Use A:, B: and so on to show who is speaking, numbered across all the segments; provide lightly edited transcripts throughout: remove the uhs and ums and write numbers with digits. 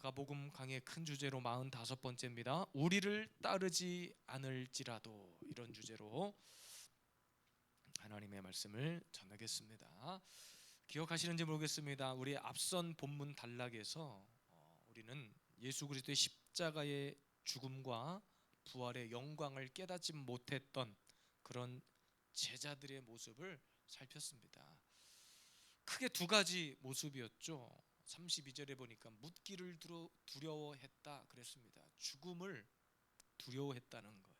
A: 마가복음 강의 큰 주제로 45번째입니다. 우리를 따르지 않을지라도, 이런 주제로 하나님의 말씀을 전하겠습니다. 기억하시는지 모르겠습니다. 우리 앞선 본문 단락에서 우리는 예수 그리스도의 십자가의 죽음과 부활의 영광을 깨닫지 못했던 그런 제자들의 모습을 살폈습니다. 크게 두 가지 모습이었죠. 32절에 보니까 묻기를 두려워했다 그랬습니다. 죽음을 두려워했다는 거예요.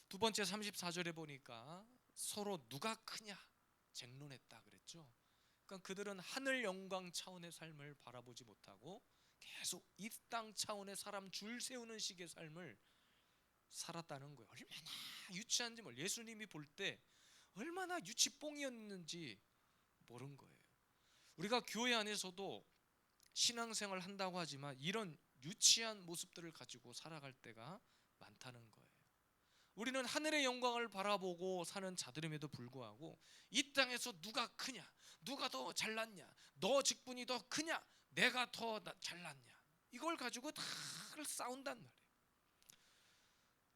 A: 두 번째 34절에 보니까 서로 누가 크냐 쟁론했다 그랬죠. 그러니까 그들은 하늘 영광 차원의 삶을 바라보지 못하고 계속 이 땅 차원의 사람 줄 세우는 식의 삶을 살았다는 거예요. 얼마나 유치한지 예수님이 볼 때 얼마나 유치뽕이었는지 모른 거예요. 우리가 교회 안에서도 신앙생활 한다고 하지만 이런 유치한 모습들을 가지고 살아갈 때가 많다는 거예요. 우리는 하늘의 영광을 바라보고 사는 자들임에도 불구하고 이 땅에서 누가 크냐, 누가 더 잘났냐, 너 직분이 더 크냐, 내가 더 잘났냐, 이걸 가지고 다 싸운단 말이에요.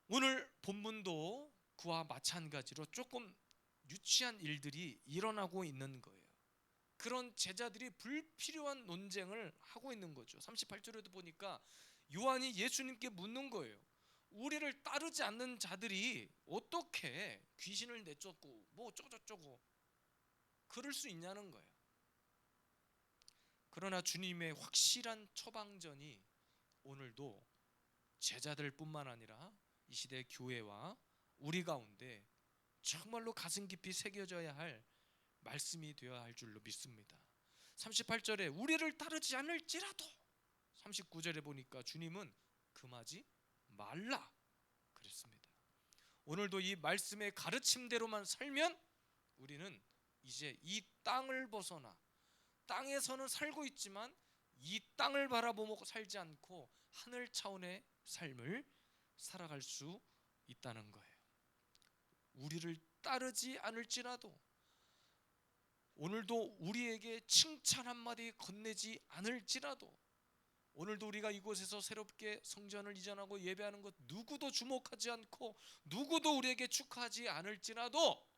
A: 오늘 본문도 그와 마찬가지로 조금 유치한 일들이 일어나고 있는 거예요. 그런 제자들이 불필요한 논쟁을 하고 있는 거죠. 38절에도 보니까 요한이 예수님께 묻는 거예요. 우리를 따르지 않는 자들이 어떻게 귀신을 내쫓고 뭐 어쩌고저쩌고 그럴 수 있냐는 거예요. 그러나 주님의 확실한 처방전이 오늘도 제자들뿐만 아니라 이 시대 교회와 우리 가운데 정말로 가슴 깊이 새겨져야 할 말씀이 되어야 할 줄로 믿습니다. 38절에 우리를 따르지 않을지라도, 39절에 보니까 주님은 금하지 말라 그랬습니다. 오늘도 이 말씀의 가르침대로만 살면 우리는 이제 이 땅을 벗어나, 땅에서는 살고 있지만 이 땅을 바라보고 살지 않고 하늘 차원의 삶을 살아갈 수 있다는 거예요. 우리를 따르지 않을지라도, 오늘도 우리에게 칭찬 한마디 건네지 않을지라도, 오늘도 우리가 이곳에서 새롭게 성전을 이전하고 예배하는 것 누구도 주목하지 않고 누구도 우리에게 축하하지 않을지라도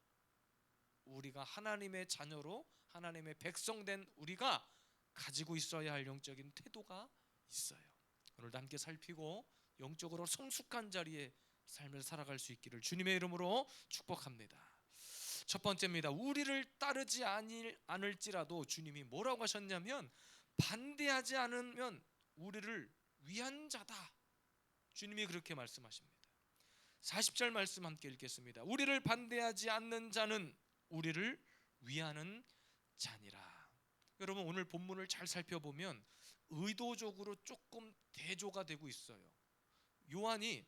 A: 우리가 하나님의 자녀로 하나님의 백성된 우리가 가지고 있어야 할 영적인 태도가 있어요. 오늘도 함께 살피고 영적으로 성숙한 자리에 삶을 살아갈 수 있기를 주님의 이름으로 축복합니다. 첫 번째입니다. 우리를 따르지 않을지라도 주님이 뭐라고 하셨냐면 반대하지 않으면 우리를 위한 자다. 주님이 그렇게 말씀하십니다. 40절 말씀 함께 읽겠습니다. 우리를 반대하지 않는 자는 우리를 위하는 자니라. 여러분, 오늘 본문을 잘 살펴보면 의도적으로 조금 대조가 되고 있어요. 요한이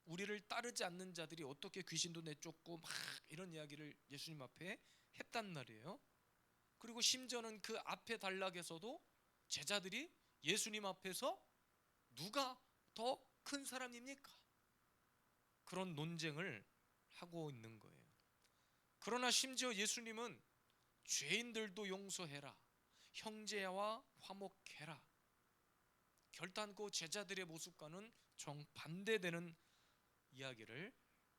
A: 우리를 따르지 않는 자들이 어떻게 귀신도 내쫓고 막 이런 이야기를 예수님 앞에 했단 말이에요. 그리고 심지어는 그 앞에 단락에서도 제자들이 예수님 앞에서 누가 더 큰 사람입니까? 그런 논쟁을 하고 있는 거예요. 그러나 심지어 예수님은 죄인들도 용서해라, 형제와 화목해라, 결단코 제자들의 모습과는 정반대되는 이야기를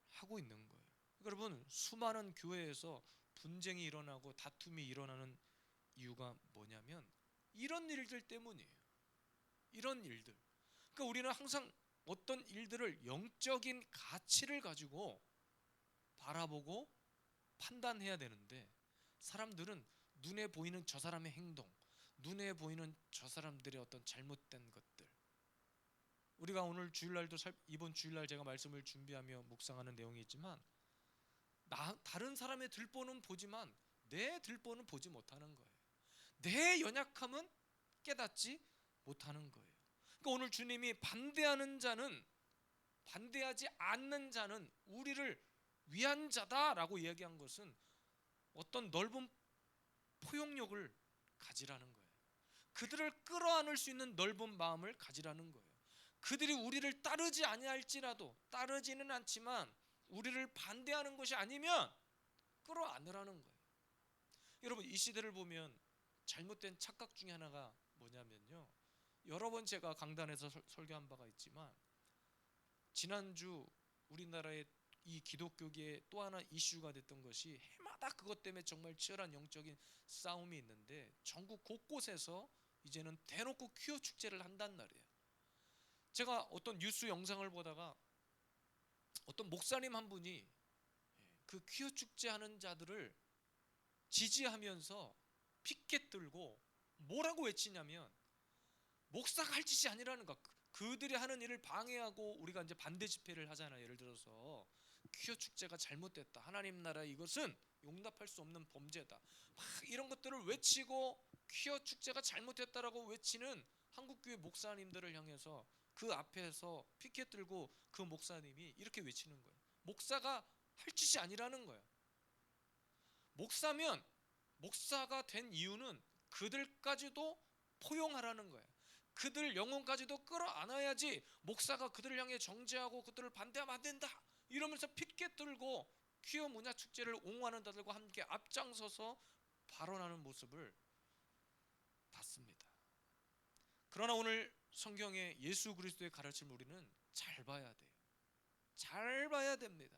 A: 하고 있는 거예요. 여러분, 수많은 교회에서 분쟁이 일어나고 다툼이 일어나는 이유가 뭐냐면 이런 일들 때문이에요. 이런 일들. 그러니까 우리는 항상 어떤 일들을 영적인 가치를 가지고 바라보고 판단해야 되는데 사람들은 눈에 보이는 저 사람의 행동, 눈에 보이는 저 사람들의 어떤 잘못된 것들, 우리가 오늘 주일날도 이번 주일날 제가 말씀을 준비하며 묵상하는 내용이 있지만 다른 사람의 들보는 보지만 내 들보는 보지 못하는 거예요. 내 연약함은 깨닫지 못하는 거예요. 그러니까 오늘 주님이 반대하지 않는 자는 우리를 위한 자다라고 이야기한 것은 어떤 넓은 포용력을 가지라는 거예요. 그들을 끌어안을 수 있는 넓은 마음을 가지라는 거예요. 그들이 우리를 따르지 아니할지라도, 따르지는 않지만 우리를 반대하는 것이 아니면 끌어안으라는 거예요. 여러분, 이 시대를 보면 잘못된 착각 중에 하나가 뭐냐면요, 여러 번 제가 강단에서 설교한 바가 있지만, 지난주 우리나라의 이 기독교계의 또 하나 이슈가 됐던 것이, 해마다 그것 때문에 정말 치열한 영적인 싸움이 있는데, 전국 곳곳에서 이제는 대놓고 퀴어 축제를 한단 말이에요. 제가 어떤 뉴스 영상을 보다가 어떤 목사님 한 분이 그 퀴어 축제 하는 자들을 지지하면서 피켓 들고 뭐라고 외치냐면, 목사가 할 짓이 아니라는 거. 그들이 하는 일을 방해하고 우리가 이제 반대 집회를 하잖아요. 예를 들어서 퀴어 축제가 잘못됐다, 하나님 나라 이것은 용납할 수 없는 범죄다, 막 이런 것들을 외치고 퀴어 축제가 잘못됐다라고 외치는 한국교회 목사님들을 향해서 그 앞에서 피켓 들고 그 목사님이 이렇게 외치는 거예요. 목사가 할 짓이 아니라는 거예요. 목사면, 목사가 된 이유는 그들까지도 포용하라는 거예요. 그들 영혼까지도 끌어안아야지 목사가 그들을 향해 정죄하고 그들을 반대하면 안 된다 이러면서 피켓 들고 퀴어 문화 축제를 옹호하는 자들과 함께 앞장서서 발언하는 모습을 봤습니다. 그러나 오늘 성경의 예수 그리스도의 가르침을 우리는 잘 봐야 돼요. 잘 봐야 됩니다.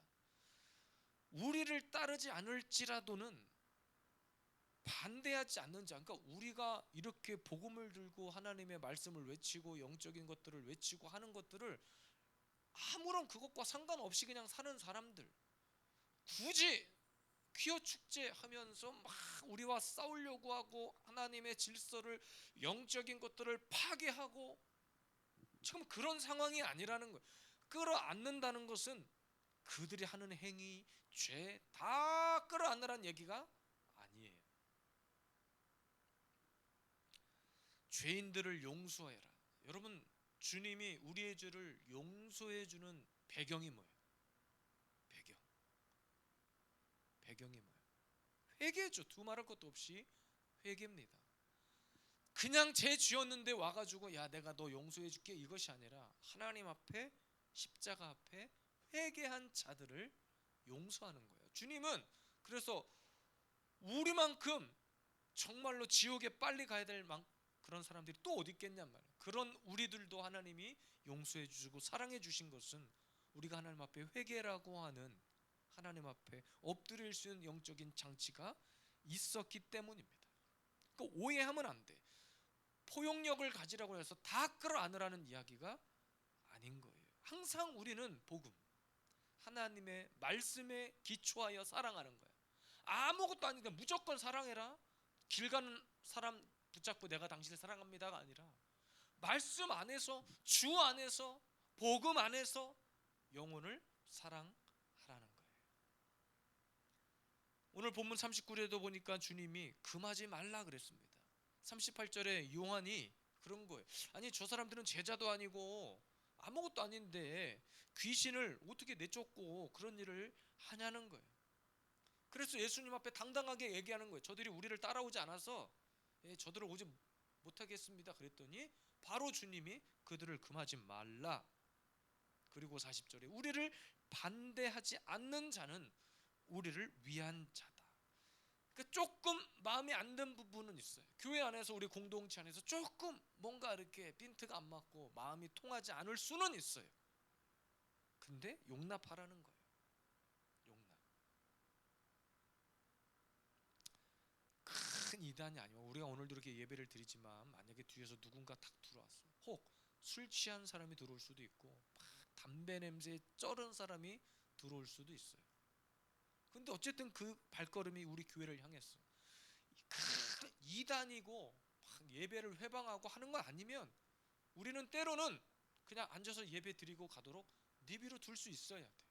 A: 우리를 따르지 않을지라도는 반대하지 않는 자, 그러니까 우리가 이렇게 복음을 들고 하나님의 말씀을 외치고 영적인 것들을 외치고 하는 것들을 아무런 그것과 상관없이 그냥 사는 사람들, 굳이 퀴어 축제 하면서 막 우리와 싸우려고 하고 하나님의 질서를, 영적인 것들을 파괴하고, 지금 그런 상황이 아니라는 거예요. 끌어안는다는 것은 그들이 하는 행위, 죄 다 끌어안으라는 얘기가 아니에요. 죄인들을 용서해라. 여러분, 주님이 우리의 죄를 용서해 주는 배경이 뭐예요? 배경이 뭐예요? 회개죠. 두말할 것도 없이 회개입니다. 그냥 죄 지었는데 와가지고 야 내가 너 용서해 줄게 이것이 아니라, 하나님 앞에, 십자가 앞에 회개한 자들을 용서하는 거예요. 주님은 그래서 우리만큼 정말로 지옥에 빨리 가야 될 그런 사람들이 또 어디 있겠냔 말이에요. 그런 우리들도 하나님이 용서해 주시고 사랑해 주신 것은 우리가 하나님 앞에 회개라고 하는, 하나님 앞에 엎드릴 수 있는 영적인 장치가 있었기 때문입니다. 그러니까 오해하면 안 돼. 포용력을 가지라고 해서 다 끌어안으라는 이야기가 아닌 거예요. 항상 우리는 복음, 하나님의 말씀에 기초하여 사랑하는 거예요. 아무것도 아닌데 무조건 사랑해라, 길 가는 사람 붙잡고 내가 당신을 사랑합니다가 아니라, 말씀 안에서, 주 안에서, 복음 안에서 영혼을 사랑하라는 거예요. 오늘 본문 39절에도 보니까 주님이 금하지 말라 그랬습니다. 38절에 요한이 그런 거예요. 아니 저 사람들은 제자도 아니고 아무것도 아닌데 귀신을 어떻게 내쫓고 그런 일을 하냐는 거예요. 그래서 예수님 앞에 당당하게 얘기하는 거예요. 저들이 우리를 따라오지 않아서 저들을 오지 못하겠습니다 그랬더니 바로 주님이 그들을 금하지 말라. 그리고 40절에 우리를 반대하지 않는 자는 우리를 위한 자다. 그러니까 조금 마음에 안 든 부분은 있어요. 교회 안에서, 우리 공동체 안에서 조금 뭔가 이렇게 핀트가 안 맞고 마음이 통하지 않을 수는 있어요. 근데 용납하라는 거예요. 용납. 큰 이단이 아니고, 우리가 오늘도 이렇게 예배를 드리지만 만약에 뒤에서 누군가 탁 들어왔어, 혹 술 취한 사람이 들어올 수도 있고 막 담배 냄새에 쩔은 사람이 들어올 수도 있어요. 근데 어쨌든 그 발걸음이 우리 교회를 향했어. 큰 이단이고 막 예배를 회방하고 하는 거 아니면 우리는 때로는 그냥 앉아서 예배 드리고 가도록 내비로 둘 수 있어야 돼.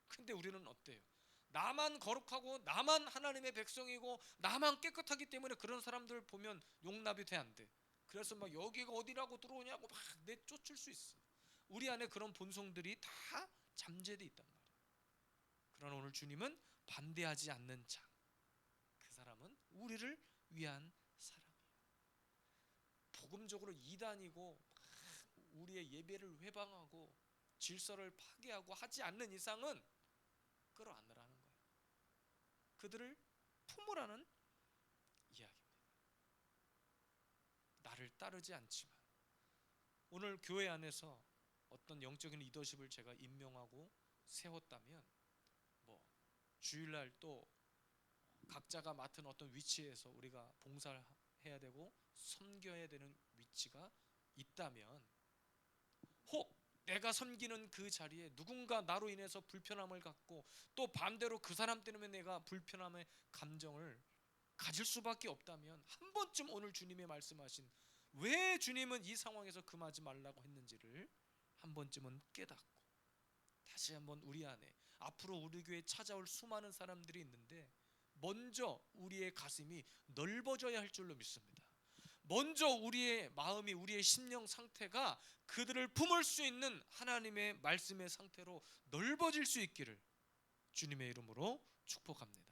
A: 근데 우리는 어때요? 나만 거룩하고 나만 하나님의 백성이고 나만 깨끗하기 때문에 그런 사람들 보면 용납이 돼, 안 돼? 그래서 막 여기가 어디라고 들어오냐고 막 내쫓을 수 있어. 우리 안에 그런 본성들이 다 잠재돼 있단 말이에요. 그러나 오늘 주님은 반대하지 않는 자, 그 사람은 우리를 위한 사람이에요. 복음적으로 이단이고 우리의 예배를 회방하고 질서를 파괴하고 하지 않는 이상은 끌어안으라는 거예요. 그들을 품으라는 이야기입니다. 나를 나를 따르지 않지만 오늘 교회 안에서 어떤 영적인 리더십을 제가 임명하고 세웠다면 뭐 주일날 또 각자가 맡은 어떤 위치에서 우리가 봉사를 해야 되고 섬겨야 되는 위치가 있다면 혹 내가 섬기는 그 자리에 누군가 나로 인해서 불편함을 갖고 또 반대로 그 사람 때문에 내가 불편함의 감정을 가질 수밖에 없다면 한 번쯤 오늘 주님의 말씀하신 왜 주님은 이 상황에서 금하지 말라고 했는지를 한 번쯤은 깨닫고 다시 한번 우리 안에 앞으로 우리 교회에 찾아올 수많은 사람들이 있는데 먼저 우리의 가슴이 넓어져야 할 줄로 믿습니다. 먼저 우리의 마음이 우리의 심령 상태가 그들을 품을 수 있는 하나님의 말씀의 상태로 넓어질 수 있기를 주님의 이름으로 축복합니다.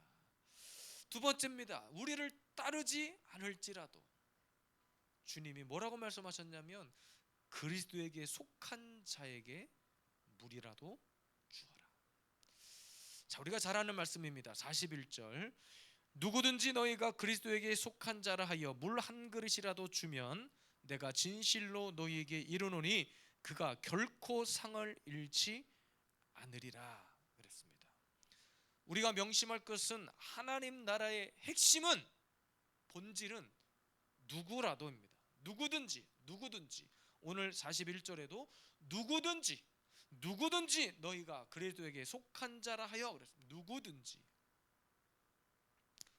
A: 두 번째입니다. 우리를 따르지 않을지라도 주님이 뭐라고 말씀하셨냐면 그리스도에게 속한 자에게 물이라도 주어라. 자, 우리가 잘 아는 말씀입니다. 41절 누구든지 너희가 그리스도에게 속한 자라 하여 물 한 그릇이라도 주면 내가 진실로 너희에게 이르노니 그가 결코 상을 잃지 않으리라 그랬습니다. 우리가 명심할 것은 하나님 나라의 핵심은 본질은 누구라도입니다. 누구든지 오늘 41절에도 누구든지 너희가 그리스도에게 속한 자라 하여 그랬습니다. 누구든지.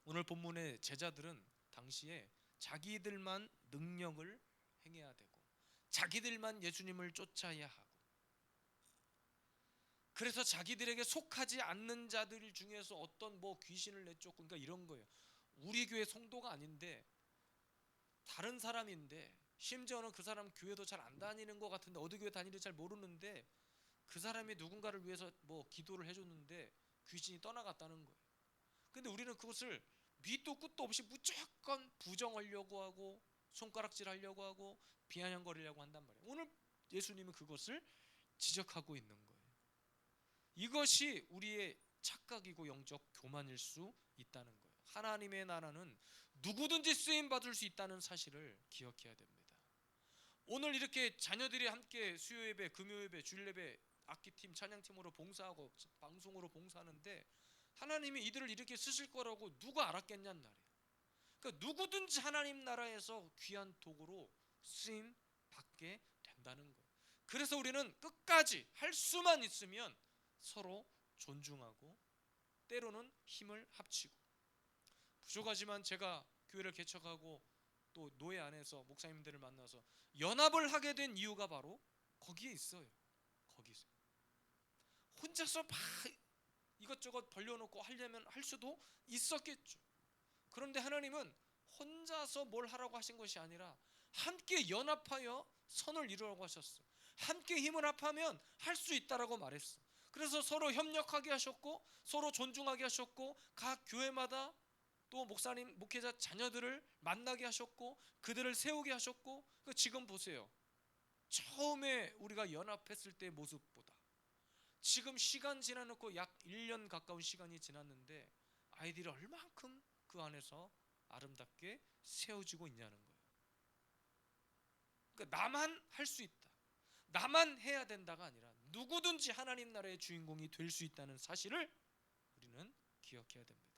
A: 오늘 본문의 제자들은 당시에 자기들만 능력을 행해야 되고 자기들만 예수님을 쫓아야 하고 그래서 자기들에게 속하지 않는 자들 중에서 어떤 뭐 귀신을 내쫓고 그러니까 이런 거예요. 우리 교회 성도가 아닌데 다른 사람인데 심지어는 그 사람 교회도 잘 안 다니는 것 같은데 어디 교회 다니는지 잘 모르는데 그 사람이 누군가를 위해서 뭐 기도를 해줬는데 귀신이 떠나갔다는 거예요. 근데 우리는 그것을 밑도 끝도 없이 무조건 부정하려고 하고 손가락질하려고 하고 비아냥거리려고 한단 말이에요. 오늘 예수님은 그것을 지적하고 있는 거예요. 이것이 우리의 착각이고 영적 교만일 수 있다는 거예요. 하나님의 나라는 누구든지 쓰임 받을 수 있다는 사실을 기억해야 됩니다. 오늘 이렇게 자녀들이 함께 수요예배, 금요예배, 주일예배, 악기팀, 찬양팀으로 봉사하고 방송으로 봉사하는데 하나님이 이들을 이렇게 쓰실 거라고 누가 알았겠냐는 말이에요. 그러니까 누구든지 하나님 나라에서 귀한 도구로 쓰임 받게 된다는 거예요. 그래서 우리는 끝까지 할 수만 있으면 서로 존중하고 때로는 힘을 합치고 부족하지만 제가 교회를 개척하고 또 노예 안에서 목사님들을 만나서 연합을 하게 된 이유가 바로 거기에 있어요. 거기서 혼자서 막 이것저것 벌려놓고 하려면 할 수도 있었겠죠. 그런데 하나님은 혼자서 뭘 하라고 하신 것이 아니라 함께 연합하여 선을 이루라고 하셨어요. 함께 힘을 합하면 할 수 있다라고 말했어. 그래서 서로 협력하게 하셨고 서로 존중하게 하셨고 각 교회마다 또 목사님, 목회자 자녀들을 만나게 하셨고 그들을 세우게 하셨고 지금 보세요. 처음에 우리가 연합했을 때의 모습보다 지금 시간 지나놓고 약 1년 가까운 시간이 지났는데 아이들이 얼만큼 그 안에서 아름답게 세워지고 있냐는 거예요. 그러니까 나만 할 수 있다, 나만 해야 된다가 아니라 누구든지 하나님 나라의 주인공이 될 수 있다는 사실을 우리는 기억해야 됩니다.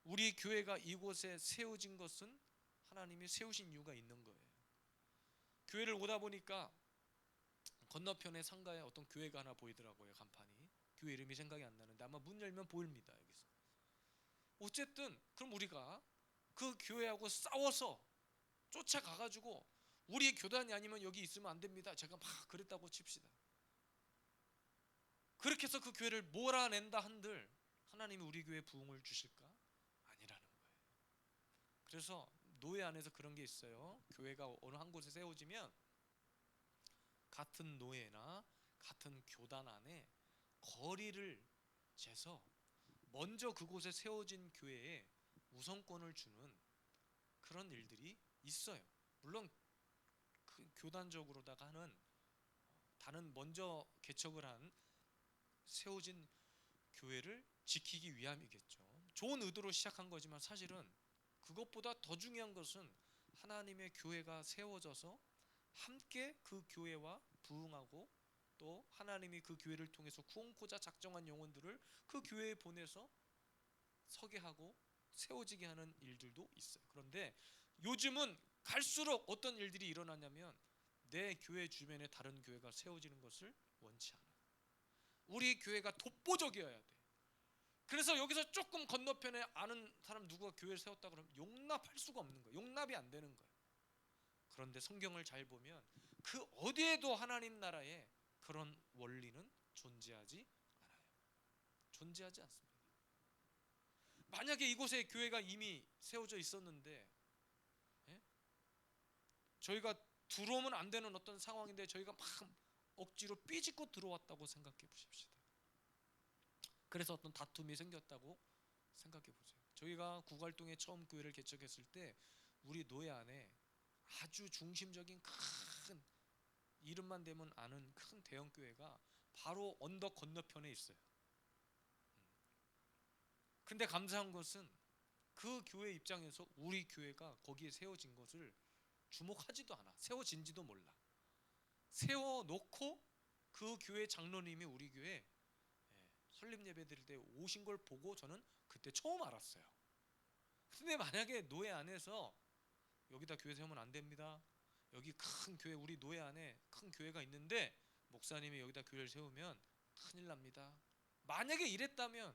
A: 우리 교회가 이곳에 세워진 것은 하나님이 세우신 이유가 있는 거예요. 교회를 오다 보니까 건너편에 상가에 어떤 교회가 하나 보이더라고요. 간판이. 교회 이름이 생각이 안 나는데 아마 문 열면 보입니다. 여기서. 어쨌든 그럼 우리가 그 교회하고 싸워서 쫓아가가지고 우리 교단이 아니면 여기 있으면 안 됩니다. 제가 막 그랬다고 칩시다. 그렇게 해서 그 교회를 몰아낸다 한들 하나님이 우리 교회에 부흥을 주실까? 아니라는 거예요. 그래서 노예 안에서 그런 게 있어요. 교회가 어느 한 곳에 세워지면 같은 노예나 같은 교단 안에 거리를 재서 먼저 그곳에 세워진 교회에 우선권을 주는 그런 일들이 있어요. 물론 그 교단적으로다가 하는 다른 먼저 개척을 한 세워진 교회를 지키기 위함이겠죠. 좋은 의도로 시작한 거지만 사실은 그것보다 더 중요한 것은 하나님의 교회가 세워져서 함께 그 교회와 부흥하고 또 하나님이 그 교회를 통해서 구원코자 작정한 영혼들을 그 교회에 보내서 서게 하고 세워지게 하는 일들도 있어요. 그런데 요즘은 갈수록 어떤 일들이 일어나냐면 내 교회 주변에 다른 교회가 세워지는 것을 원치 않아요. 우리 교회가 독보적이어야 돼. 그래서 여기서 조금 건너편에 아는 사람 누구가 교회를 세웠다 그러면 용납할 수가 없는 거예요. 용납이 안 되는 거예요. 그런데 성경을 잘 보면 그 어디에도 하나님 나라에 그런 원리는 존재하지 않아요. 존재하지 않습니다. 만약에 이곳에 교회가 이미 세워져 있었는데 저희가 들어오면 안 되는 어떤 상황인데 저희가 막 억지로 삐짓고 들어왔다고 생각해 보십시다. 그래서 어떤 다툼이 생겼다고 생각해 보세요. 저희가 구갈동에 처음 교회를 개척했을 때 우리 노예 안에 아주 중심적인 큰 이름만 대면 아는 큰 대형 교회가 바로 언덕 건너편에 있어요. 근데 감사한 것은 그 교회 입장에서 우리 교회가 거기에 세워진 것을 주목하지도 않아. 세워진지도 몰라. 세워놓고 그 교회 장로님이 우리 교회 설립 예배 드릴 때 오신 걸 보고 저는 그때 처음 알았어요. 근데 만약에 노예 안에서 여기다 교회 세우면 안 됩니다. 여기 큰 교회 우리 노예 안에 큰 교회가 있는데 목사님이 여기다 교회를 세우면 큰일 납니다. 만약에 이랬다면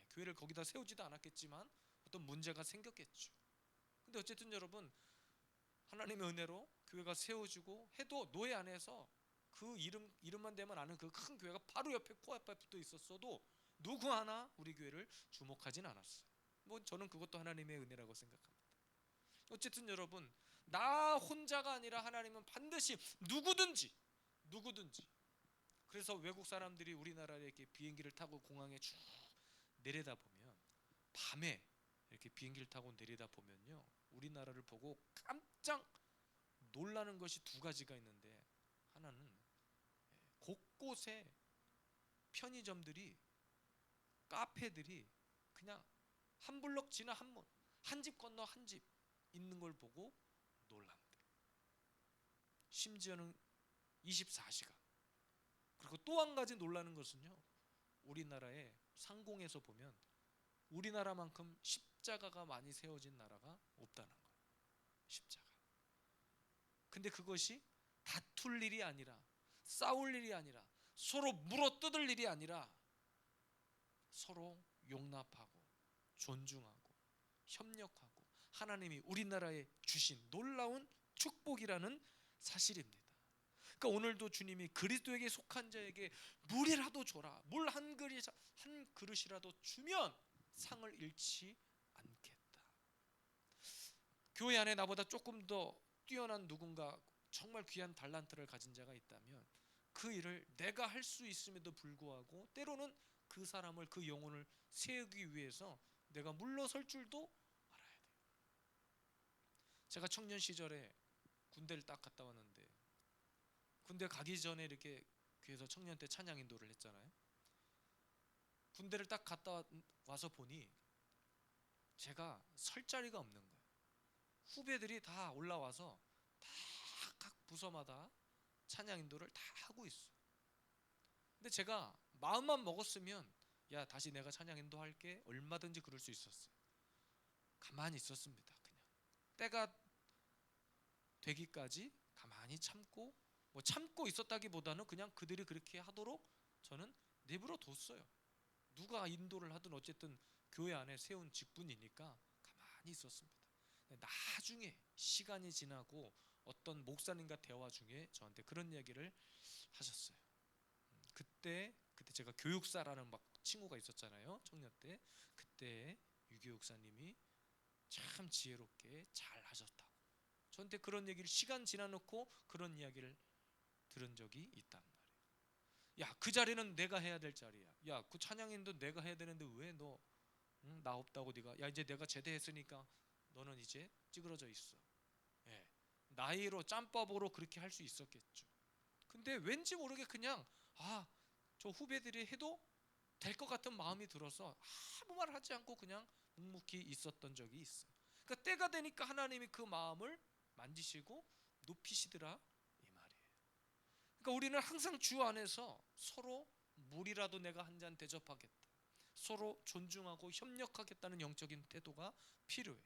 A: 교회를 거기다 세우지도 않았겠지만 어떤 문제가 생겼겠죠. 근데 어쨌든 여러분 하나님의 은혜로 교회가 세워지고 해도 노예 안에서 그 이름만 대면 아는 그 큰 교회가 바로 옆에 코앞에 붙어 있었어도 누구 하나 우리 교회를 주목하진 않았어요. 뭐 저는 그것도 하나님의 은혜라고 생각합니다. 어쨌든 여러분 나 혼자가 아니라 하나님은 반드시 누구든지 그래서 외국 사람들이 우리나라에 이렇게 비행기를 타고 공항에 쭉 내려다보면 밤에 이렇게 비행기를 타고 내려다보면요 우리나라를 보고 깜짝 놀라는 것이 두 가지가 있는데 하나는 곳곳에 편의점들이 카페들이 그냥 한 블럭 지나 한 집 건너 한 집 있는 걸 보고 놀랍니다. 심지어는 24시간. 그리고 또 한 가지 놀라는 것은요 우리나라의 상공에서 보면 우리나라만큼 십자가가 많이 세워진 나라가 없다는 거예요. 십자가. 근데 그것이 다툴 일이 아니라 싸울 일이 아니라 서로 물어뜯을 일이 아니라 서로 용납하고 존중하고 협력하고 하나님이 우리나라에 주신 놀라운 축복이라는 사실입니다. 그러니까 오늘도 주님이 그리스도에게 속한 자에게 물이라도 줘라. 물 한 그릇이라도 주면 상을 잃지 않겠다. 교회 안에 나보다 조금 더 뛰어난 누군가 정말 귀한 달란트를 가진 자가 있다면 그 일을 내가 할 수 있음에도 불구하고 때로는 그 사람을 그 영혼을 세우기 위해서 내가 물러설 줄도 알아야 돼요. 제가 청년 시절에 군대를 딱 갔다 왔는데 군대 가기 전에 이렇게 교회에서 청년 때 찬양 인도를 했잖아요. 군대를 딱 갔다 와서 보니 제가 설 자리가 없는 거예요. 후배들이 다 올라와서 다 각 부서마다 찬양 인도를 다 하고 있어요. 근데 제가 마음만 먹었으면 야 다시 내가 찬양 인도할게 얼마든지 그럴 수 있었어요. 가만히 있었습니다. 그냥 때가 되기까지 가만히 참고 뭐 참고 있었다기보다는 그냥 그들이 그렇게 하도록 저는 내버려 뒀어요. 누가 인도를 하든 어쨌든 교회 안에 세운 직분이니까 가만히 있었습니다. 나중에 시간이 지나고 어떤 목사님과 대화 중에 저한테 그런 이야기를 하셨어요. 그때 제가 교육사라는 막 친구가 있었잖아요. 청년 때. 그때 유교육사님이 참 지혜롭게 잘 하셨다고. 저한테 그런 얘기를 시간 지나놓고 그런 이야기를 들은 적이 있단 말이에요. 야, 그 자리는 내가 해야 될 자리야. 야, 그 찬양인도 내가 해야 되는데 왜 너 나 없다고 네가 야 이제 내가 제대했으니까 너는 이제 찌그러져 있어. 예. 나이로 짬밥으로 그렇게 할 수 있었겠죠. 근데 왠지 모르게 그냥 저 후배들이 해도 될 것 같은 마음이 들어서 아무 말 하지 않고 그냥 묵묵히 있었던 적이 있어요. 그러니까 때가 되니까 하나님이 그 마음을 만지시고 높이시더라 이 말이에요. 그러니까 우리는 항상 주 안에서 서로 물이라도 내가 한 잔 대접하겠다, 서로 존중하고 협력하겠다는 영적인 태도가 필요해.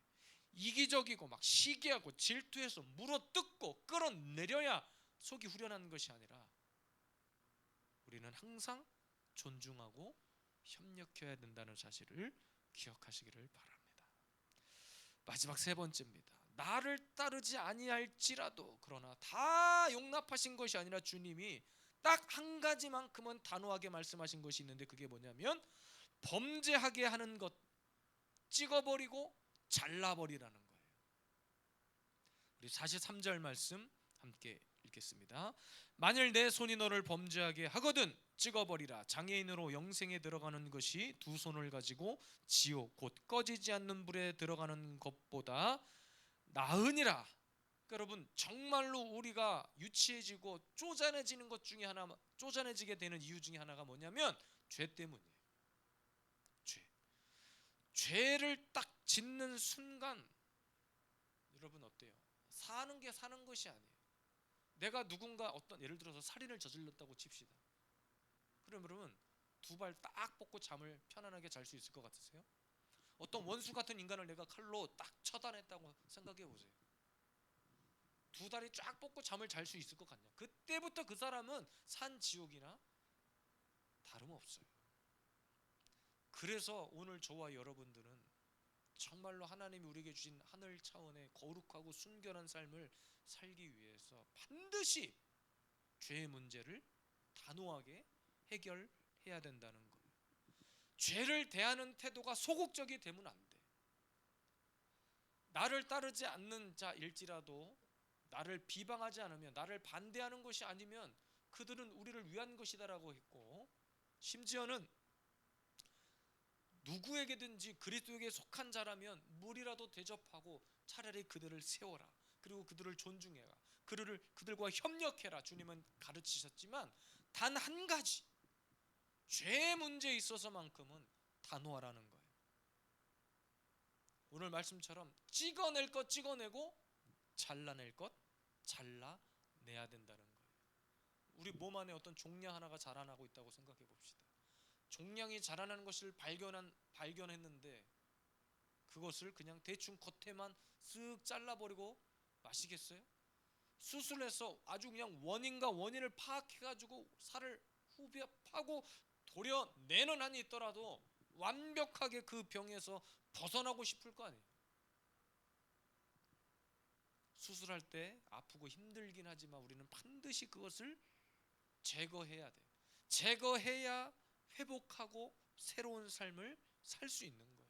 A: 이기적이고 막 시기하고 질투해서 물어뜯고 끌어내려야 속이 후련한 것이 아니라 우리는 항상 존중하고 협력해야 된다는 사실을 기억하시기를 바랍니다. 마지막 세 번째입니다. 나를 따르지 아니할지라도, 그러나 다 용납하신 것이 아니라 주님이 딱 한 가지만큼은 단호하게 말씀하신 것이 있는데, 그게 뭐냐면 범죄하게 하는 것 찍어버리고 잘라버리라는 거예요. 우리 43절 말씀 함께 읽겠습니다. 만일 내 손이 너를 범죄하게 하거든 찍어버리라. 장애인으로 영생에 들어가는 것이 두 손을 가지고 지옥 곧 꺼지지 않는 불에 들어가는 것보다 나으니라. 그러니까 여러분, 정말로 우리가 유치해지고 쪼잔해지는 것 중에 하나, 쪼잔해지게 되는 이유 중에 하나가 뭐냐면 죄 때문이에요. 죄를 딱 짓는 순간 여러분 어때요? 사는 게 사는 것이 아니에요. 내가 누군가 어떤, 예를 들어서 살인을 저질렀다고 칩시다. 그럼 여러분 두 발 딱 뻗고 잠을 편안하게 잘 수 있을 것 같으세요? 어떤 원수 같은 인간을 내가 칼로 딱 처단했다고 생각해 보세요. 두 다리 쫙 뻗고 잠을 잘 수 있을 것 같냐? 그때부터 그 사람은 산 지옥이나 다름없어요. 그래서 오늘 저와 여러분들은 정말로 하나님이 우리에게 주신 하늘 차원의 거룩하고 순결한 삶을 살기 위해서 반드시 죄의 문제를 단호하게 해결해야 된다는 거예요. 죄를 대하는 태도가 소극적이 되면 안 돼. 나를 따르지 않는 자일지라도, 나를 비방하지 않으면, 나를 반대하는 것이 아니면 그들은 우리를 위한 것이다라고 했고, 심지어는 누구에게든지 그리스도에게 속한 자라면 물이라도 대접하고 차라리 그들을 세워라. 그리고 그들을 존중해라. 그들과 협력해라. 주님은 가르치셨지만 단 한 가지, 죄 문제에 있어서만큼은 단호하라는 거예요. 오늘 말씀처럼 찍어낼 것 찍어내고 잘라낼 것 잘라내야 된다는 거예요. 우리 몸 안에 어떤 종양 하나가 자라나고 있다고 생각해 봅시다. 종양이 자라나는 것을 발견했는데 그것을 그냥 대충 겉에만 쓱 잘라버리고 마시겠어요? 수술해서 아주 그냥 원인과 원인을 파악해가지고 살을 파고 도려내는 한이 있더라도 완벽하게 그 병에서 벗어나고 싶을 거 아니에요. 수술할 때 아프고 힘들긴 하지만 우리는 반드시 그것을 제거해야 돼요. 제거해야 회복하고 새로운 삶을 살 수 있는 거예요.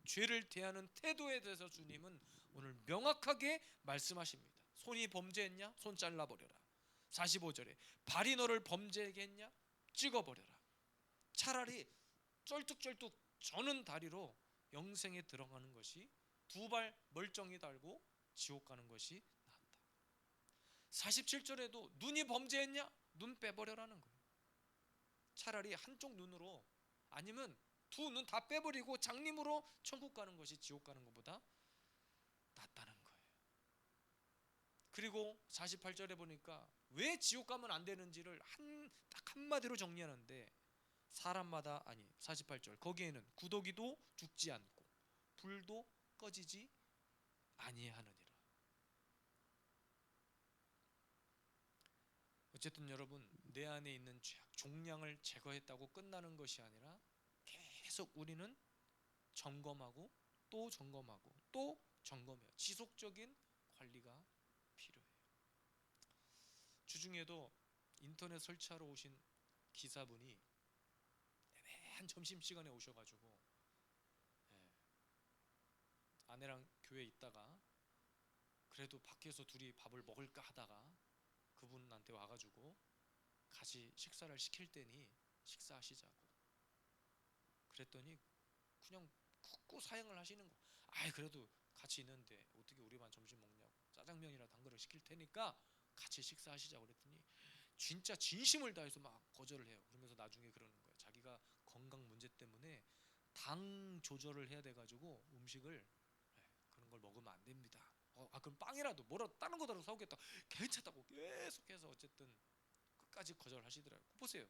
A: 죄를 대하는 태도에 대해서 주님은 오늘 명확하게 말씀하십니다. 손이 범죄했냐? 손 잘라버려라. 45절에 발이 너를 범죄하게 했냐? 찍어버려라. 차라리 쩔뚝쩔뚝 저는 다리로 영생에 들어가는 것이 두 발 멀쩡히 달고 지옥 가는 것이 낫다. 47절에도 눈이 범죄했냐? 눈 빼버려라는 거예요. 차라리 한쪽 눈으로, 아니면 두 눈 다 빼버리고 장님으로 천국 가는 것이 지옥 가는 것보다 낫다는 거예요. 그리고 48절에 보니까 왜 지옥 가면 안 되는지를 딱 한마디로 정리하는데, 사람마다, 아니 48절 거기에는 구더기도 죽지 않고 불도 꺼지지 아니하느니라. 어쨌든 여러분, 내 안에 있는 죄악 종량을 제거했다고 끝나는 것이 아니라 계속 우리는 점검하고 또 점검하고 또 점검해요. 지속적인 관리가 필요해요. 주중에도 인터넷 설치하러 오신 기사분이 애매한 점심시간에 오셔가지고, 아내랑 교회에 있다가 그래도 밖에서 둘이 밥을 먹을까 하다가 그분한테 와가지고 같이 식사를 시킬 때니 식사하시자고 그랬더니 그냥 굳고 사양을 하시는 거. 아이 그래도 같이 있는데 어떻게 우리만 점심 먹냐고, 짜장면이나 단 거를 시킬 테니까 같이 식사하시자고 그랬더니 진짜 진심을 다해서 막 거절을 해요. 그러면서 나중에 그러는 거예요. 자기가 건강 문제 때문에 당 조절을 해야 돼가지고 음식을 걸 먹으면 안 됩니다. 그럼 빵이라도 뭐라도 다른 거라도 사오겠다. 괜찮다고 계속해서 어쨌든 끝까지 거절하시더라고요. 보세요.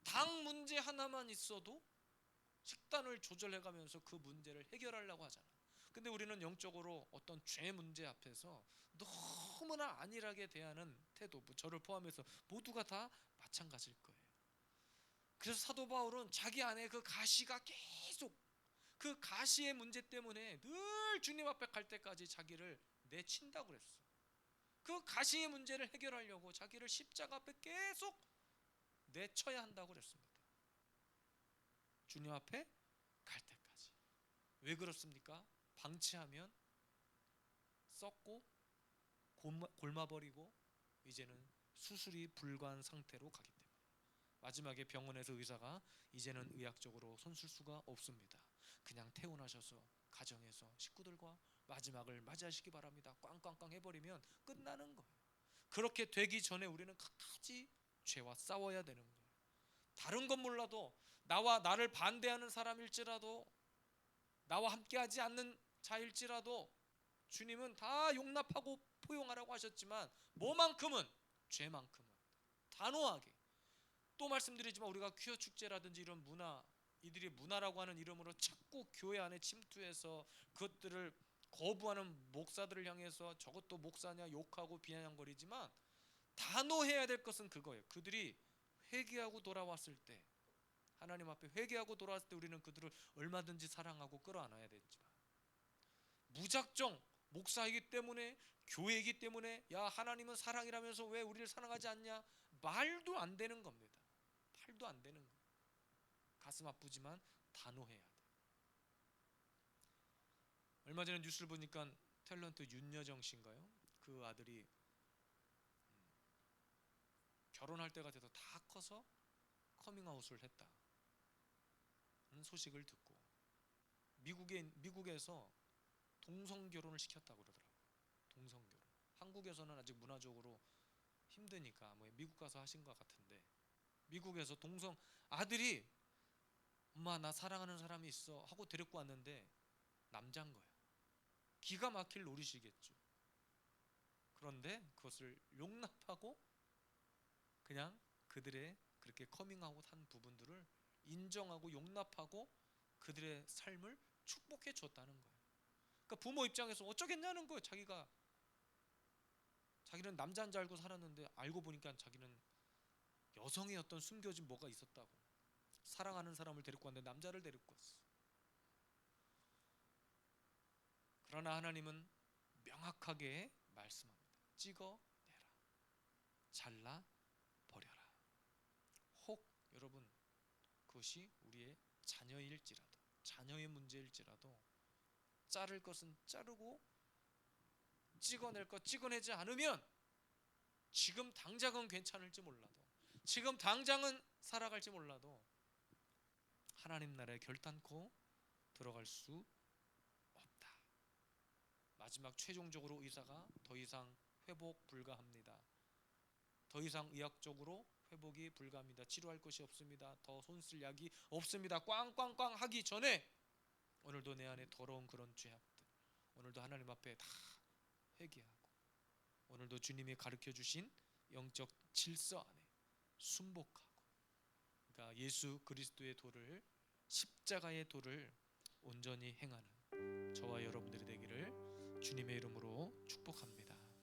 A: 당 문제 하나만 있어도 식단을 조절해가면서 그 문제를 해결하려고 하잖아. 근데 우리는 영적으로 어떤 죄 문제 앞에서 너무나 안일하게 대하는 태도, 저를 포함해서 모두가 다 마찬가지일 거예요. 그래서 사도 바울은 자기 안에 그 가시가 계속, 그 가시의 문제 때문에 늘 주님 앞에 갈 때까지 자기를 내친다고 그랬어. 그 가시의 문제를 해결하려고 자기를 십자가 앞에 계속 내쳐야 한다고 그랬습니다. 주님 앞에 갈 때까지. 왜 그렇습니까? 방치하면 썩고 골마버리고 이제는 수술이 불가한 상태로 가기 때문에. 마지막에 병원에서 의사가 이제는 의학적으로 손쓸 수가 없습니다. 그냥 퇴원하셔서 가정에서 식구들과 마지막을 맞이하시기 바랍니다. 꽝꽝꽝 해버리면 끝나는 거예요. 그렇게 되기 전에 우리는 끝까지 죄와 싸워야 되는 거예요. 다른 건 몰라도 나와 나를 반대하는 사람일지라도, 나와 함께하지 않는 자일지라도 주님은 다 용납하고 포용하라고 하셨지만 뭐만큼은, 죄만큼은 단호하게. 또 말씀드리지만 우리가 퀴어 축제라든지 이런 문화, 이들이 문화라고 하는 이름으로 자꾸 교회 안에 침투해서 그것들을 거부하는 목사들을 향해서 저것도 목사냐 욕하고 비아냥거리지만 단호해야 될 것은 그거예요. 그들이 회개하고 돌아왔을 때, 하나님 앞에 회개하고 돌아왔을 때 우리는 그들을 얼마든지 사랑하고 끌어안아야 되지만, 무작정 목사이기 때문에, 교회이기 때문에 야 하나님은 사랑이라면서 왜 우리를 사랑하지 않냐, 말도 안 되는 겁니다. 말도 안 되는 거예요. 가슴 아프지만 단호해야 돼. 얼마 전에 뉴스를 보니까 탤런트 윤여정 씨인가요? 그 아들이 결혼할 때가 돼서 다 커서 커밍아웃을 했다는 소식을 듣고 미국에서 동성 결혼을 시켰다고 그러더라고요. 동성 결혼. 한국에서는 아직 문화적으로 힘드니까 뭐 미국 가서 하신 것 같은데, 미국에서 동성 아들이 엄마 나 사랑하는 사람이 있어 하고 데리고 왔는데 남자인 거예요. 기가 막힐 노릇이겠죠. 그런데 그것을 용납하고 그냥 그들의 그렇게 커밍아웃 한 부분들을 인정하고 용납하고 그들의 삶을 축복해 줬다는 거예요. 그러니까 부모 입장에서 어쩌겠냐는 거예요. 자기는 남자인 줄 알고 살았는데 알고 보니까 자기는 여성의 어떤 숨겨진 뭐가 있었다고. 사랑하는 사람을 데리고 왔는데 남자를 데리고 왔어. 그러나 하나님은 명확하게 말씀합니다. 찍어내라, 잘라 버려라. 혹 여러분 그것이 우리의 자녀일지라도, 자녀의 문제일지라도 자를 것은 자르고 찍어낼 것 찍어내지 않으면 지금 당장은 괜찮을지 몰라도, 지금 당장은 살아갈지 몰라도 하나님 나라에 결단코 들어갈 수 없다. 마지막 최종적으로 의사가 더 이상 회복 불가합니다. 더 이상 의학적으로 회복이 불가합니다. 치료할 것이 없습니다. 더 손쓸 약이 없습니다. 꽝꽝꽝 하기 전에 오늘도 내 안에 더러운 그런 죄악들, 오늘도 하나님 앞에 다 회개하고, 오늘도 주님이 가르쳐 주신 영적 질서 안에 순복하고, 그러니까 예수 그리스도의 도를, 십자가의 도를 온전히 행하는 저와 여러분들이 되기를 주님의 이름으로 축복합니다.